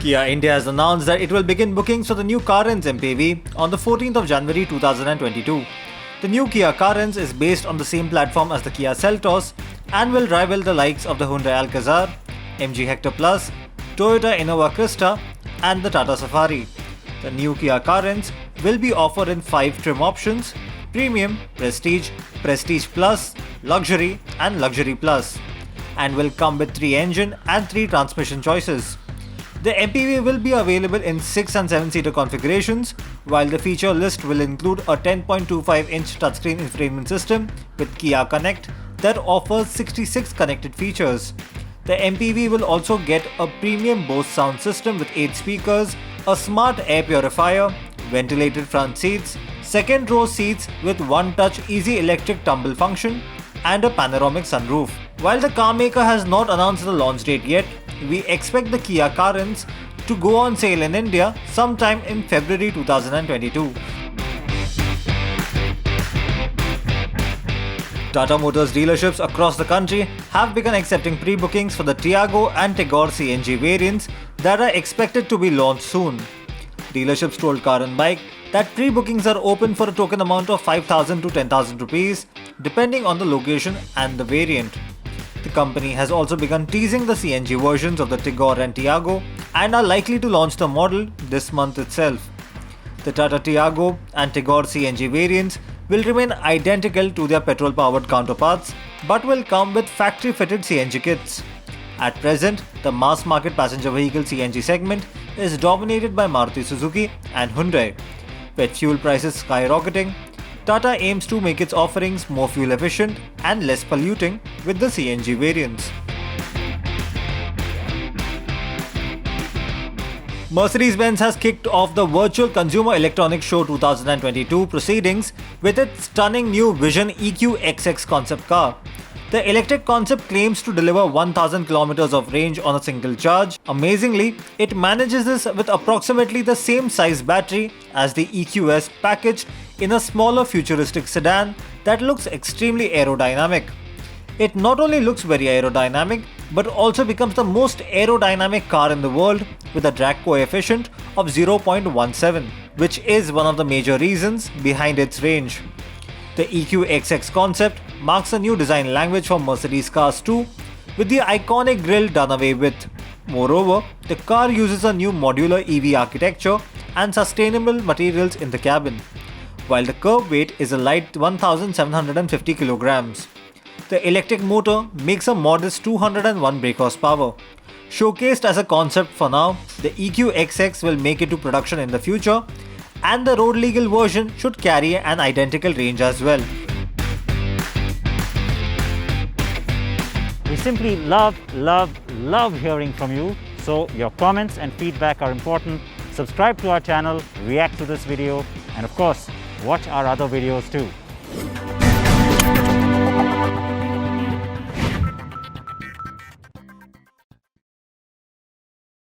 Kia India has announced that it will begin bookings for the new Carens MPV on the 14th of January 2022. The new Kia Carens is based on the same platform as the Kia Seltos and will rival the likes of the Hyundai Alcazar, MG Hector Plus, Toyota Innova Krista and the Tata Safari. The new Kia Carens will be offered in 5 trim options: Premium, Prestige, Prestige Plus, Luxury and Luxury Plus, and will come with 3 engine and 3 transmission choices. The MPV will be available in 6 and 7-seater configurations, while the feature list will include a 10.25-inch touchscreen infotainment system with Kia Connect that offers 66 connected features. The MPV will also get a premium Bose sound system with 8 speakers, a smart air purifier, ventilated front seats, second row seats with one-touch easy electric tumble function, and a panoramic sunroof. While the car maker has not announced the launch date yet, we expect the Kia Carens to go on sale in India sometime in February 2022. Tata Motors dealerships across the country have begun accepting pre-bookings for the Tiago and Tigor CNG variants that are expected to be launched soon. Dealerships told Car and Bike that pre-bookings are open for a token amount of 5,000 to 10,000 rupees depending on the location and the variant. The company has also begun teasing the CNG versions of the Tigor and Tiago and are likely to launch the model this month itself. The Tata Tiago and Tigor CNG variants will remain identical to their petrol-powered counterparts but will come with factory-fitted CNG kits. At present, the mass-market passenger vehicle CNG segment is dominated by Maruti Suzuki and Hyundai. With fuel prices skyrocketing, Tata aims to make its offerings more fuel efficient and less polluting with the CNG variants. Mercedes-Benz has kicked off the Virtual Consumer Electronics Show 2022 proceedings with its stunning new Vision EQXX concept car. The electric concept claims to deliver 1000 kilometers of range on a single charge. Amazingly, it manages this with approximately the same size battery as the EQS packaged in a smaller futuristic sedan that looks extremely aerodynamic. It not only looks very aerodynamic but also becomes the most aerodynamic car in the world with a drag coefficient of 0.17, which is one of the major reasons behind its range. The EQXX concept marks a new design language for Mercedes cars too, with the iconic grille done away with. Moreover, the car uses a new modular EV architecture and sustainable materials in the cabin, while the curb weight is a light 1750 kilograms. The electric motor makes a modest 201 brake horsepower. Showcased as a concept for now, the EQXX will make it to production in the future, and the road legal version should carry an identical range as well. We simply love hearing from you. So your comments and feedback are important. Subscribe to our channel, react to this video, and of course, watch our other videos too.